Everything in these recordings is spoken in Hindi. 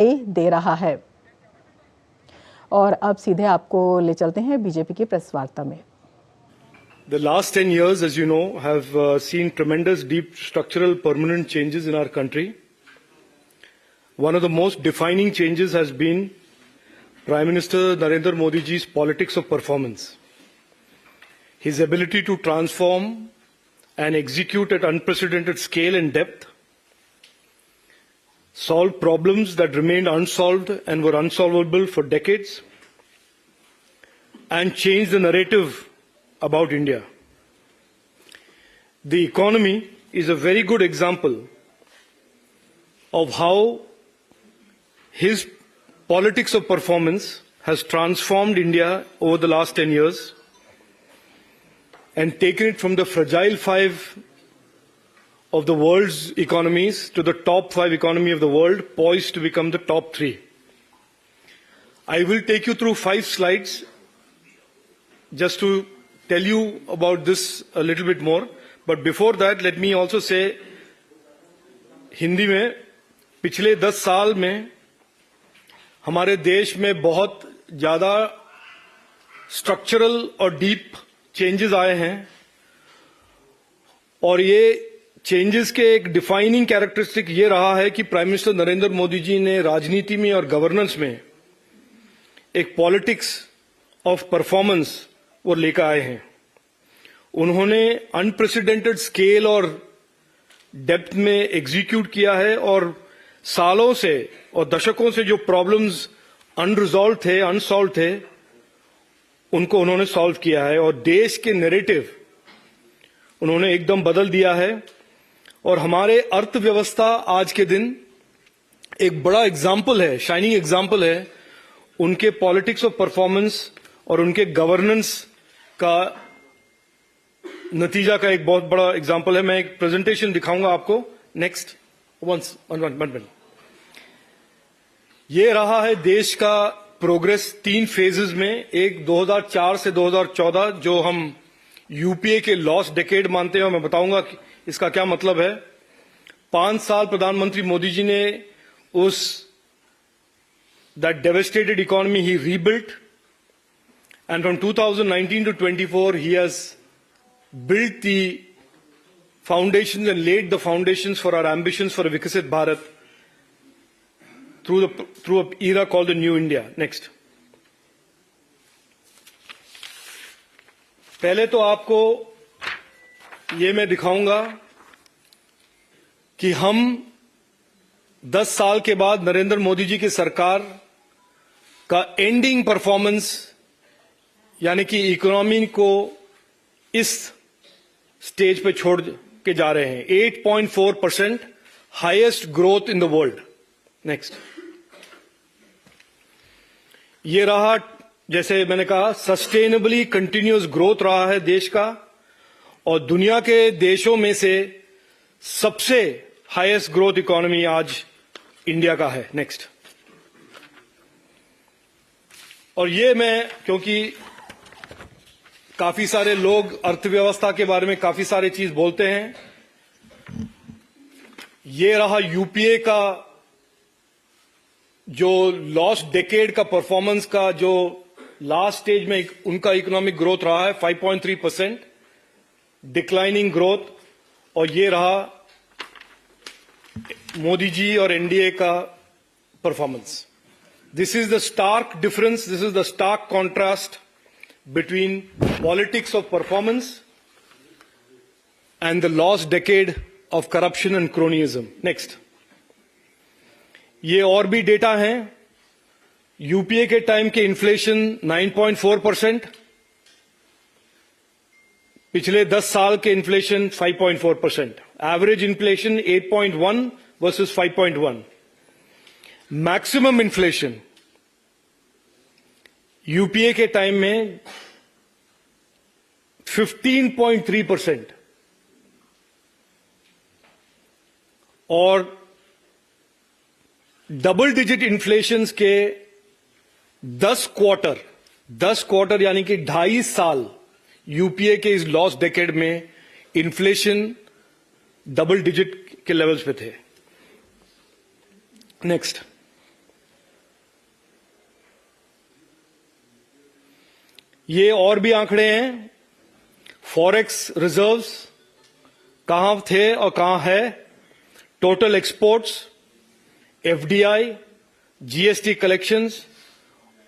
दे रहा है। और अब सीधे आपको ले चलते हैं बीजेपी की प्रेस वार्ता में। The last 10 years, as you know, have seen tremendous, deep, structural, permanent changes in our country. One of the most defining changes has been Prime Minister Narendra Modi ji's politics of performance. His ability to transform and execute at unprecedented scale and depth, solve problems that remained unsolved and were unsolvable for decades, and change the narrative about India. The economy is a very good example of how his politics of performance has transformed India over the last 10 years and taken it from the fragile five of the world's economies to the top five economy of the world, poised to become the top three. I will take you through 5 slides just to tell you about this a little bit more. But before that, let me also say, Hindi में पिछले 10 साल में हमारे देश में बहुत ज़्यादा स्ट्रक्चरल और डीप चेंजेस आए हैं और ये चेंजेस के एक डिफाइनिंग कैरेक्टरिस्टिक ये रहा है कि प्राइम मिनिस्टर नरेंद्र मोदी जी ने राजनीति में और गवर्नेंस में एक पॉलिटिक्स ऑफ परफॉर्मेंस वो लेकर आए हैं। उन्होंने अनप्रेसिडेंटेड स्केल और डेप्थ में एग्जीक्यूट किया है और सालों से और दशकों से जो प्रॉब्लम्स अनरिजॉल्व थे, अनसॉल्व थे, उनको उन्होंने सॉल्व किया है और देश के नैरेटिव उन्होंने एकदम बदल दिया है। और हमारे अर्थव्यवस्था आज के दिन एक बड़ा एग्जाम्पल है, शाइनिंग एग्जाम्पल है उनके पॉलिटिक्स ऑफ परफॉर्मेंस और उनके गवर्नेंस का नतीजा का एक बहुत बड़ा एग्जाम्पल है। मैं एक प्रेजेंटेशन दिखाऊंगा आपको। Next one. ये रहा है देश का प्रोग्रेस 3 फेजेस में। एक 2004 से 2014 जो हम यूपीए के लॉस्ट डेकेड मानते हैं और मैं बताऊंगा कि इसका क्या मतलब है। 5 साल प्रधानमंत्री मोदी जी ने उस that devastated economy he rebuilt and from 2019 to 24 he has built the foundations and laid the foundations for our ambitions for a Viksit Bharat through an era called the New India. Next. पहले तो आपको ये मैं दिखाऊंगा कि हम 10 साल के बाद नरेंद्र मोदी जी की सरकार का एंडिंग परफॉर्मेंस यानी कि इकोनॉमी को इस स्टेज पे छोड़ के जा रहे हैं। 8.4% highest growth in the world. Next. ये रहा, जैसे मैंने कहा, सस्टेनेबली कंटिन्यूअस ग्रोथ रहा है देश का और दुनिया के देशों में से सबसे हाईएस्ट ग्रोथ इकोनॉमी आज इंडिया का है। नेक्स्ट। और ये मैं, क्योंकि काफी सारे लोग अर्थव्यवस्था के बारे में काफी सारे चीज बोलते हैं, ये रहा यूपीए का जो लॉस्ट डेकेड का परफॉर्मेंस का जो लास्ट स्टेज में उनका इकोनॉमिक ग्रोथ रहा है 5.3% डिक्लाइनिंग ग्रोथ। और ये रहा मोदी जी और एनडीए का performance. This is the stark difference, this is the stark contrast between politics of performance and the lost decade of corruption and cronyism. Next. ये और भी डेटा हैं। यूपीए के टाइम के इन्फ्लेशन 9.4%, पिछले 10 साल के inflation 5.4%, average inflation 8.1 versus 5.1। Maximum inflation UPA के टाइम में 15.3% और डबल डिजिट इन्फ्लेशन के 10 क्वार्टर यानी कि 2.5 साल यूपीए के इस लॉस्ट डेकेड में इन्फ्लेशन डबल डिजिट के लेवल्स पे थे। नेक्स्ट। ये और भी आंकड़े हैं। फॉरेक्स रिजर्व्स कहां थे और कहां है, total exports, FDI, GST collections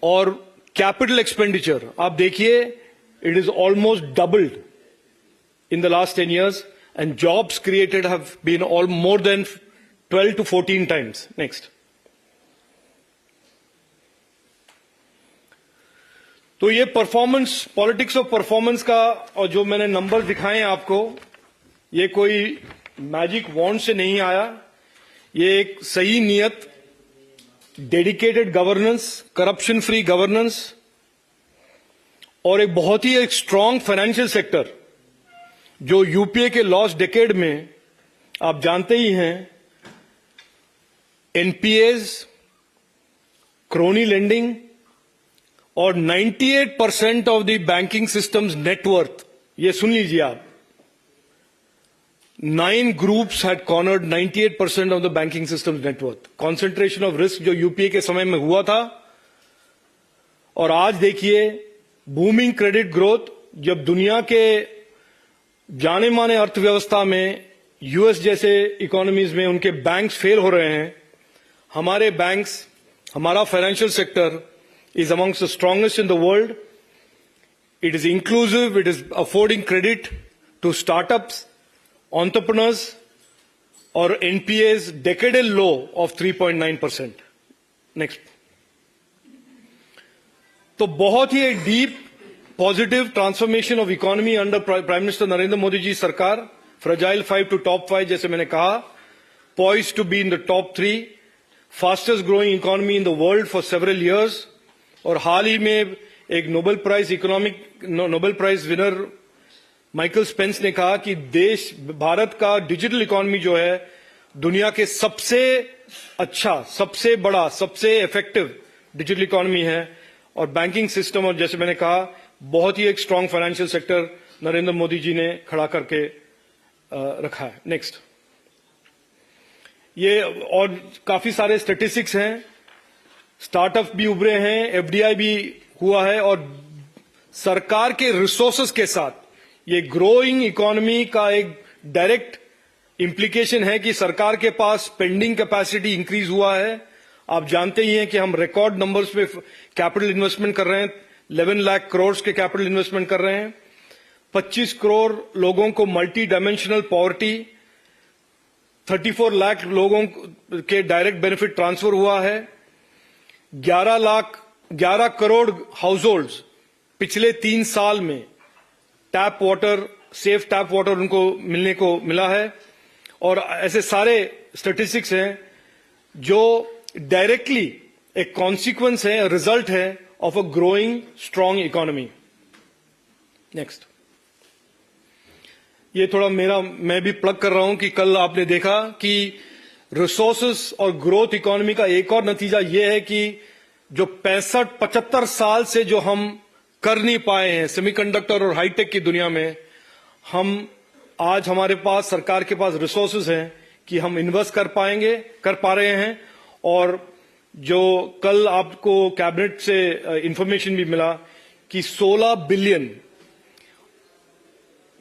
और कैपिटल एक्सपेंडिचर। आप देखिए, it is almost doubled in the last 10 years, and jobs created have been all more than 12 to 14 times. Next. तो ये परफॉर्मेंस, पॉलिटिक्स ऑफ परफॉर्मेंस का, और जो मैंने नंबर दिखाए हैं आपको, ये कोई मैजिक वॉन्ड से नहीं आया। ये एक सही नियत, dedicated governance, corruption free governance और एक बहुत ही एक स्ट्रांग फाइनेंशियल सेक्टर, जो यूपीए के लॉस्ट डेकेड में आप जानते ही हैं, एनपीएस, क्रोनी लेंडिंग और 98% of the banking systems net worth, ये सुन लीजिए आप, 9 groups had cornered 98% of the banking systems net worth. Concentration of risk जो यूपीए के समय में हुआ था, और आज देखिए बूमिंग क्रेडिट ग्रोथ। जब दुनिया के जाने माने अर्थव्यवस्था में, यूएस जैसे इकोनॉमीज में उनके बैंक्स फेल हो रहे हैं, हमारे बैंक्स, हमारा financial sector is amongst the strongest in the world. It is inclusive, it is affording credit to startups, entrepreneurs, और NPAs decadal low of 3.9%. Next. तो बहुत ही एक deep positive transformation of economy under prime minister Narendra Modi ji सरकार, फ्रेजाइल 5 to top 5 जैसे मैंने कहा, poised to be in the top 3, fastest growing economy in the world for several years. और हाल ही में एक Nobel prize winner Michael Spence ने कहा कि देश, भारत का डिजिटल इकोनॉमी जो है दुनिया के सबसे अच्छा, सबसे बड़ा, सबसे इफेक्टिव डिजिटल इकोनॉमी है। और बैंकिंग सिस्टम, और जैसे मैंने कहा, बहुत ही एक strong financial sector Narendra Modi ji ने खड़ा करके रखा है। नेक्स्ट। ये और काफी सारे स्टैटिस्टिक्स हैं, स्टार्टअप भी उभरे हैं, एफडीआई भी हुआ है, और सरकार के रिसोर्सेस के साथ ये ग्रोइंग इकोनॉमी का एक डायरेक्ट इंप्लीकेशन है कि सरकार के पास स्पेंडिंग कैपेसिटी इंक्रीज हुआ है। आप जानते ही हैं कि हम रिकॉर्ड नंबर्स पे कैपिटल इन्वेस्टमेंट कर रहे हैं, 11 लाख करोड़ के कैपिटल इन्वेस्टमेंट कर रहे हैं, 25 करोड़ लोगों को मल्टी डायमेंशनल पॉवर्टी, 34 लाख लोगों के डायरेक्ट बेनिफिट ट्रांसफर हुआ है, 11 करोड़ हाउसहोल्ड्स पिछले 3 साल में tap water, safe tap water उनको मिलने को मिला है। और ऐसे सारे स्टैटिस्टिक्स हैं जो डायरेक्टली एक कॉन्सिक्वेंस है, रिजल्ट है of a growing strong economy. Next. ये थोड़ा मैं भी प्लग कर रहा हूं कि कल आपने देखा कि रिसोर्सेस और ग्रोथ इकोनॉमी का एक और नतीजा यह है कि जो 65-75 साल से जो हम कर नहीं पाए हैं सेमीकंडक्टर और हाईटेक की दुनिया में, हम आज हमारे पास, सरकार के पास रिसोर्सेस हैं कि हम इन्वेस्ट कर पा रहे हैं। और जो कल आपको कैबिनेट से इंफॉर्मेशन भी मिला कि 16 बिलियन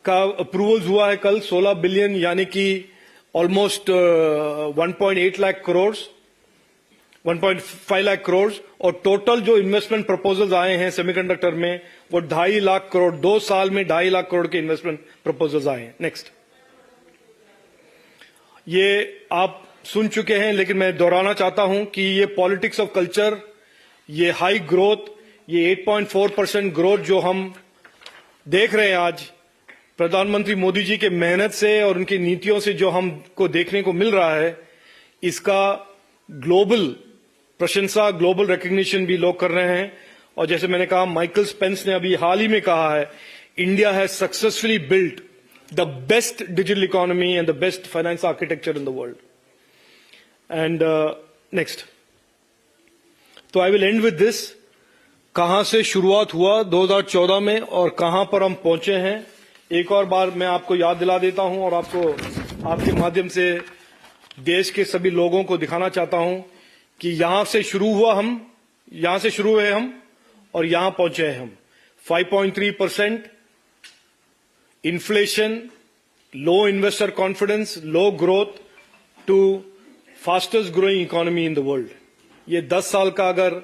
का अप्रूवल हुआ है कल, 16 बिलियन यानी कि ऑलमोस्ट 1.8 लाख करोड़, 1.5 लाख करोड़, और टोटल जो इन्वेस्टमेंट प्रपोजल्स आए हैं सेमीकंडक्टर में वो 2.5 लाख करोड़, 2 साल में 2.5 लाख करोड़ के इन्वेस्टमेंट प्रपोजल्स आए हैं। नेक्स्ट। ये आप सुन चुके हैं, लेकिन मैं दोहराना चाहता हूं कि ये पॉलिटिक्स ऑफ कल्चर, ये हाई ग्रोथ, ये 8.4% ग्रोथ जो हम देख रहे हैं आज प्रधानमंत्री मोदी जी के मेहनत से और उनकी नीतियों से जो हमको देखने को मिल रहा है, इसका ग्लोबल प्रशंसा, ग्लोबल रिकग्निशन भी लोग कर रहे हैं। और जैसे मैंने कहा, माइकल स्पेंस ने अभी हाल ही में कहा है, India has successfully built the best digital economy and the best finance architecture in the world. And next. तो I will end with this. कहां से शुरुआत हुआ 2014 में और कहां पर हम पहुंचे हैं, एक और बार मैं आपको याद दिला देता हूं और आपको आपके माध्यम से देश के सभी लोगों को दिखाना चाहता हूं कि यहां से शुरू हुए हम और यहां पहुंचे हैं हम। 5.3%, inflation, low investor confidence, low growth to fastest growing economy in the world. ये 10 साल का अगर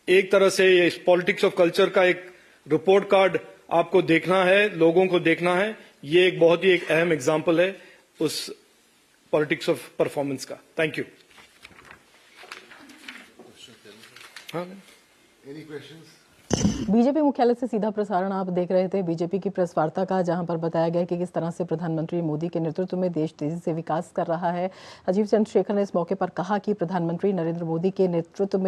एक तरह से ये पॉलिटिक्स ऑफ कल्चर का एक रिपोर्ट कार्ड आपको देखना है, लोगों को देखना है, ये एक बहुत ही एक अहम एग्जाम्पल है उस पॉलिटिक्स ऑफ परफॉर्मेंस का. Thank you. Any questions? BJP मुख्यालय से सीधा प्रसारण आप देख रहे थे बीजेपी की प्रेस वार्ता का, जहां पर बताया गया कि किस तरह से प्रधानमंत्री मोदी के नेतृत्व में देश तेजी से विकास कर रहा है. राजीव चंद्रशेखर ने इस मौके पर कहा कि प्रधानमंत्री नरेंद्र मोदी के नेतृत्व में